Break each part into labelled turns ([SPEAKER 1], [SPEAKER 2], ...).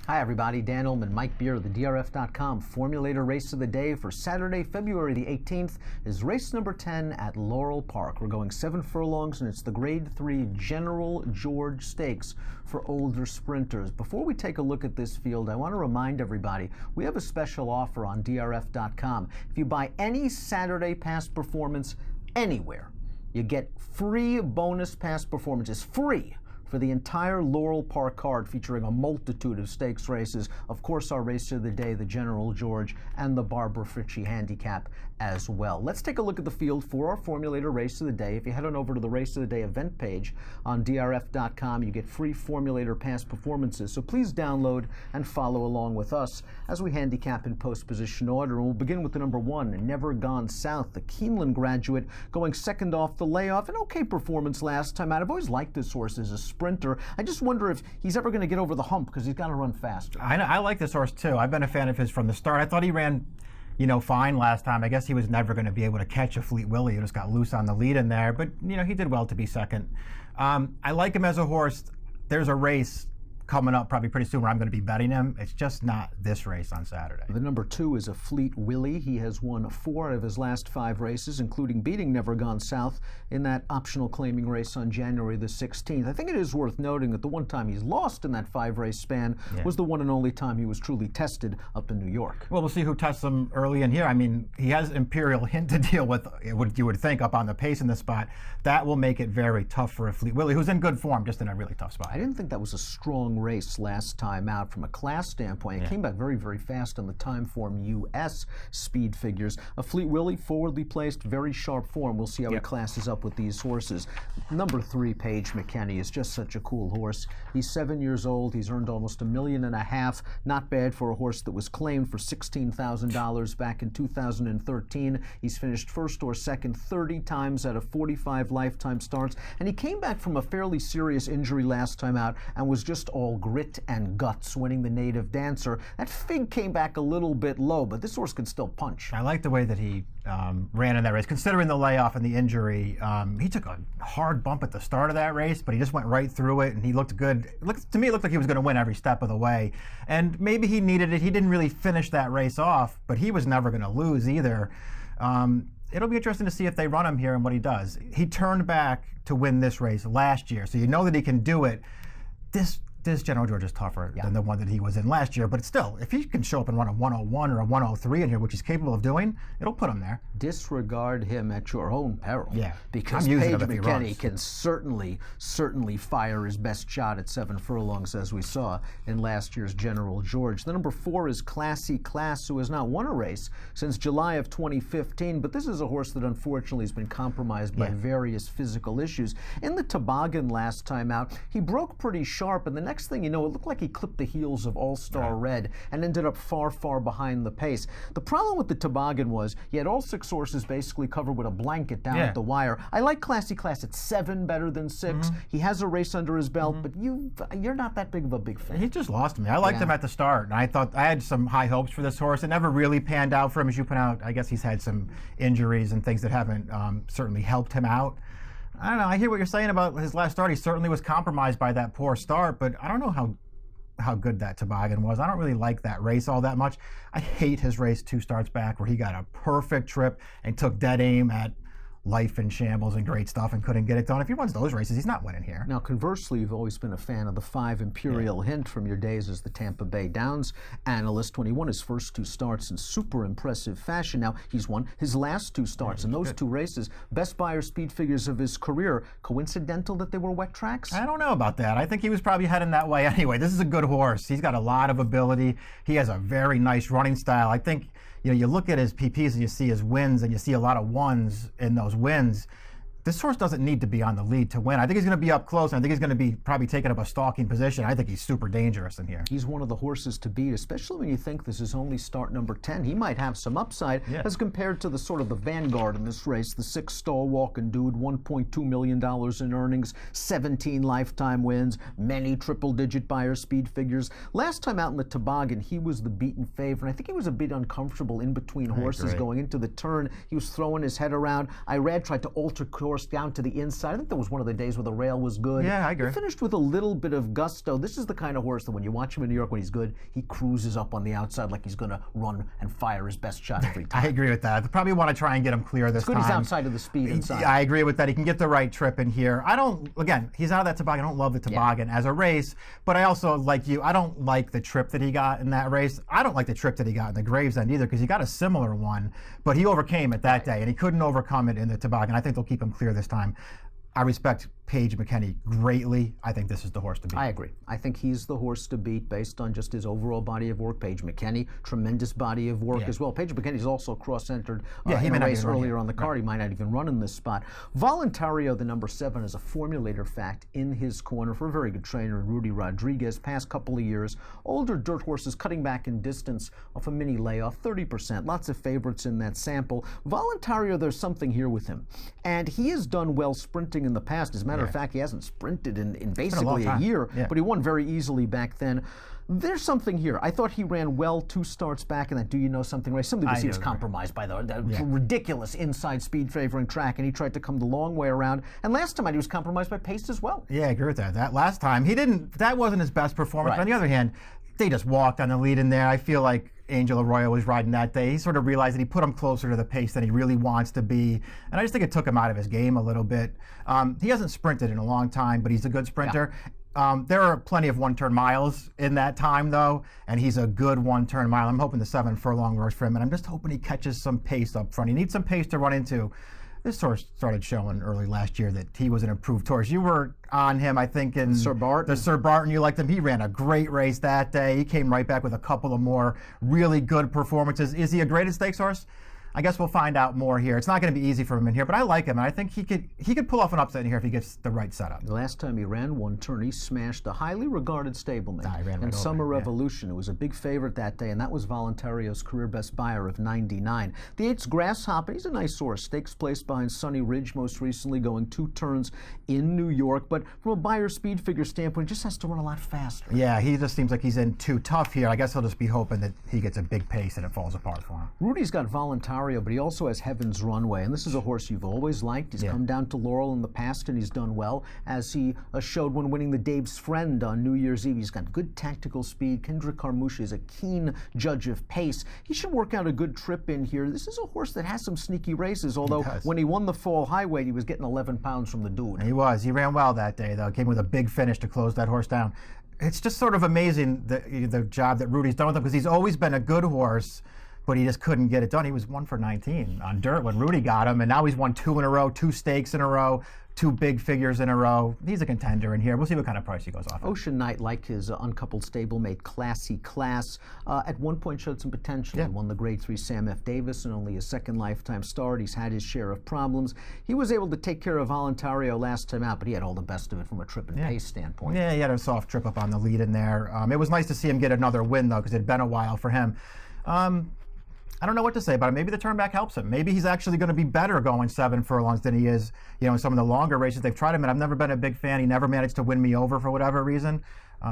[SPEAKER 1] Hi everybody, Dan Illman, Mike Beer, the DRF.com Formulator Race of the Day for Saturday, February the 18th is race number 10 at Laurel Park. We're going 7 furlongs and it's the Grade 3 General George Stakes for older sprinters. Before we take a look at this field, I want to remind everybody, we have a special offer on DRF.com. If you buy any Saturday past performance anywhere, you get free bonus past performances, free, for the entire Laurel Park card featuring a multitude of stakes races. Of course, our race of the day, the General George, and the Barbara Fritchie handicap as well. Let's take a look at the field for our Formulator Race of the Day. If you head on over to the Race of the Day event page on DRF.com, you get free Formulator past performances. So please download and follow along with us as we handicap in post-position order. And we'll begin with the number 1, Never Gone South, the Keeneland graduate, going second off the layoff. An okay performance last time out. I've always liked this horse as a sprinter. I just wonder if he's ever going to get over the hump because he's got to run faster.
[SPEAKER 2] I like this horse too. I've been a fan of his from the start. I thought he ran, fine last time. I guess he was never going to be able to catch a Fleet Willie. He just got loose on the lead in there, but he did well to be second. I like him as a horse. There's a race coming up probably pretty soon where I'm going to be betting him. It's just not this race on Saturday.
[SPEAKER 1] The number 2 is a Fleet Willie. He has won 4 out of his last 5 races, including beating Never Gone South in that optional claiming race on January the 16th. I think it is worth noting that the one time he's lost in that 5-race span was the one and only time he was truly tested up in New York.
[SPEAKER 2] Well, we'll see who tests him early in here. I mean, he has Imperial Hint to deal with, what you would think, up on the pace in this spot. That will make it very tough for a Fleet Willie, who's in good form, just in a really tough spot.
[SPEAKER 1] I didn't think that was a strong race last time out from a class standpoint. It came back very, very fast on the time form US speed figures. A Fleet Willie, forwardly placed, very sharp form. We'll see how he classes up with these horses. Number 3, Paige McKenney, is just such a cool horse. He's 7 years old. He's earned almost $1.5 million. Not bad for a horse that was claimed for $16,000 back in 2013. He's finished first or second 30 times out of 45 lifetime starts. And he came back from a fairly serious injury last time out and was just all grit and guts, winning the Native Dancer. That fig came back a little bit low, but this horse can still punch.
[SPEAKER 2] I like the way that he ran in that race. Considering the layoff and the injury, he took a hard bump at the start of that race, but he just went right through it, and he looked good. To me, it looked like he was going to win every step of the way. And maybe he needed it. He didn't really finish that race off, but he was never going to lose either. It'll be interesting to see if they run him here and what he does. He turned back to win this race last year, so you know that he can do it. This General George is tougher than the one that he was in last year, but still, if he can show up and run a 101 or a 103 in here, which he's capable of doing, it'll put him there.
[SPEAKER 1] Disregard him at your own peril.
[SPEAKER 2] Yeah,
[SPEAKER 1] because Paige McKenney can certainly fire his best shot at 7 furlongs, as we saw in last year's General George. The number 4 is Classy Class, who has not won a race since July of 2015, but this is a horse that unfortunately has been compromised by various physical issues. In the toboggan last time out, he broke pretty sharp, and the next thing you know, it looked like he clipped the heels of All-Star Red and ended up far, far behind the pace. The problem with the toboggan was you had all 6 horses basically covered with a blanket down at the wire. I like Classy Class at 7 better than 6. He has a race under his belt, but you're not that big of a big fan.
[SPEAKER 2] He just lost me. I liked him at the start, and I thought I had some high hopes for this horse. It never really panned out for him, as you point out. I guess he's had some injuries and things that haven't certainly helped him out. I don't know. I hear what you're saying about his last start. He certainly was compromised by that poor start, but I don't know how good that toboggan was. I don't really like that race all that much. I hate his race 2 starts back where he got a perfect trip and took dead aim at Life in Shambles and Great Stuff and couldn't get it done. If he runs those races, he's not winning here.
[SPEAKER 1] Now, conversely, you've always been a fan of the 5 Imperial Hint from your days as the Tampa Bay Downs analyst when he won his first 2 starts in super impressive fashion. Now, he's won his last 2 starts in those 2 races. Best Buyer speed figures of his career. Coincidental that they were wet tracks?
[SPEAKER 2] I don't know about that. I think he was probably heading that way anyway. This is a good horse. He's got a lot of ability. He has a very nice running style. I think you look at his PPs and you see his wins, and you see a lot of ones in those wins. This horse doesn't need to be on the lead to win. I think he's going to be up close, and I think he's going to be probably taking up a stalking position. I think he's super dangerous in here.
[SPEAKER 1] He's one of the horses to beat, especially when you think this is only start number 10. He might have some upside as compared to the sort of the vanguard in this race, the 6 Stall Walking Dude, $1.2 million in earnings, 17 lifetime wins, many triple-digit buyer speed figures. Last time out in the toboggan, he was the beaten favorite. I think he was a bit uncomfortable in between horses going into the turn. He was throwing his head around. Irad tried to alter course horse down to the inside. I think that was one of the days where the rail was good.
[SPEAKER 2] Yeah, I agree.
[SPEAKER 1] He finished with a little bit of gusto. This is the kind of horse that when you watch him in New York when he's good, he cruises up on the outside like he's going to run and fire his best shot every time.
[SPEAKER 2] I agree with that. They probably want to try and get him clear this
[SPEAKER 1] it's good
[SPEAKER 2] time.
[SPEAKER 1] He's outside of the speed inside.
[SPEAKER 2] I agree with that. He can get the right trip in here. Again, he's out of that toboggan. I don't love the toboggan as a race, but I also, like you, I don't like the trip that he got in that race. I don't like the trip that he got in the Gravesend either, because he got a similar one, but he overcame it that day, and he couldn't overcome it in the toboggan. I think they'll keep him clear this time. I respect Paige McKinney greatly. I think this is the horse to beat.
[SPEAKER 1] I agree. I think he's the horse to beat based on just his overall body of work. Paige McKinney, tremendous body of work as well. Paige McKinney's also cross-entered in a race earlier on the card. He might not even run in this spot. Voluntario, the number 7, is a formulator fact in his corner for a very good trainer, Rudy Rodriguez. Past couple of years, older dirt horses cutting back in distance off a mini layoff, 30%. Lots of favorites in that sample. Voluntario, there's something here with him. And he has done well sprinting in the past. As a matter of fact, he hasn't sprinted in basically a year, but he won very easily back then. There's something here. I thought he ran well 2 starts back in that Do You Know Something race. Simply because he was compromised by the ridiculous inside speed favoring track, and he tried to come the long way around. And last time out, he was compromised by pace as well.
[SPEAKER 2] Yeah, I agree with that. That last time, that wasn't his best performance. But on the other hand, they just walked on the lead in there. I feel like Angel Arroyo was riding that day. He sort of realized that he put him closer to the pace than he really wants to be. And I just think it took him out of his game a little bit. He hasn't sprinted in a long time, but he's a good sprinter. There are plenty of one-turn miles in that time, though, and he's a good one-turn mile. I'm hoping the 7 furlong works for him, and I'm just hoping he catches some pace up front. He needs some pace to run into. This horse started showing early last year that he was an improved horse. You were on him, I think, in
[SPEAKER 1] Sir Barton.
[SPEAKER 2] The Sir Barton. You liked him. He ran a great race that day. He came right back with a couple of more really good performances. Is he a graded stakes horse? I guess we'll find out more here. It's not going to be easy for him in here, but I like him, and I think he could pull off an upset in here if he gets the right setup.
[SPEAKER 1] The last time he ran one turn, he smashed a highly regarded stablemate in Summer Revolution. It was a big favorite that day, and that was Voluntario's career best buyer of 99. The 8's Grasshopper. He's a nice horse. Stakes placed behind Sunny Ridge, most recently going 2 turns in New York, but from a buyer speed figure standpoint, he just has to run a lot faster.
[SPEAKER 2] Yeah, he just seems like he's in too tough here. I guess he'll just be hoping that he gets a big pace and it falls apart for him.
[SPEAKER 1] Rudy's got Voluntario, but he also has Heaven's Runway, and this is a horse you've always liked. He's come down to Laurel in the past, and he's done well, as he showed when winning the Dave's Friend on New Year's Eve. He's got good tactical speed. Kendrick Carmouche is a keen judge of pace. He should work out a good trip in here. This is a horse that has some sneaky races, although when he won the fall highway, he was getting 11 pounds from the dude.
[SPEAKER 2] He was. He ran well that day, though. Came with a big finish to close that horse down. It's just sort of amazing the job that Rudy's done with him, because he's always been a good horse, but he just couldn't get it done. He was 1 for 19 on dirt when Rudy got him, and now he's won 2 in a row, 2 stakes in a row, 2 big figures in a row. He's a contender in here. We'll see what kind of price he goes off.
[SPEAKER 1] Ocean Knight, like his uncoupled stablemate, Classy Class, at one point showed some potential. He won the Grade 3 Sam F. Davis in only his 2nd lifetime start. He's had his share of problems. He was able to take care of Voluntario last time out, but he had all the best of it from a trip and pace standpoint.
[SPEAKER 2] Yeah, he had a soft trip up on the lead in there. It was nice to see him get another win, though, because it had been a while for him. I don't know what to say about him. Maybe the turn back helps him. Maybe he's actually going to be better going 7 furlongs than he is, in some of the longer races they've tried him. And I've never been a big fan. He never managed to win me over for whatever reason.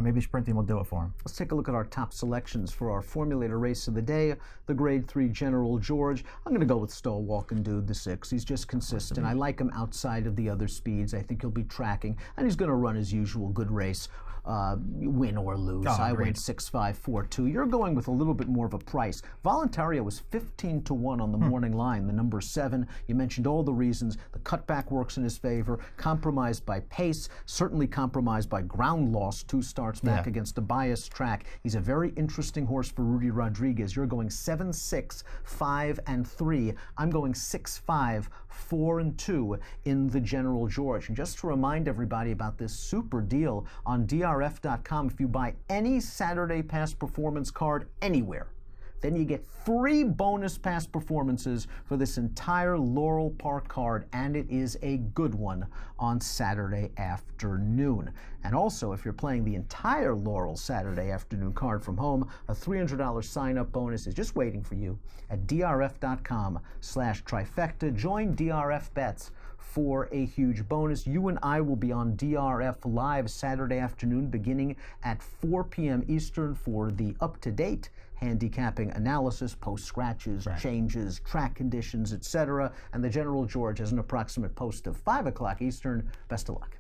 [SPEAKER 2] Maybe sprinting will do it for him.
[SPEAKER 1] Let's take a look at our top selections for our formulator race of the day, the Grade 3 General George. I'm going to go with Stowe Walking Dude, the 6. He's just consistent. I like him outside of the other speeds. I think he'll be tracking, and he's going to run his usual good race. Win or lose. I went 6-5-4-2. You're going with a little bit more of a price. Voluntario was 15-1 on the morning line, the number 7. You mentioned all the reasons. The cutback works in his favor. Compromised by pace, certainly compromised by ground loss. 2 starts back against a biased track. He's a very interesting horse for Rudy Rodriguez. You're going 7-6-5-3. I'm going 6-5-4-2 in the General George. And just to remind everybody about this super deal on DRF.com, if you buy any Saturday Pass performance card anywhere, then you get free bonus pass performances for this entire Laurel Park card, and it is a good one on Saturday afternoon. And also, if you're playing the entire Laurel Saturday afternoon card from home, a $300 sign-up bonus is just waiting for you at drf.com/trifecta. Join DRF Bets for a huge bonus. You and I will be on DRF Live Saturday afternoon beginning at 4 p.m. Eastern for the up-to-date handicapping analysis, post-scratches, changes, track conditions, etc. And the General George has an approximate post of 5 o'clock Eastern. Best of luck.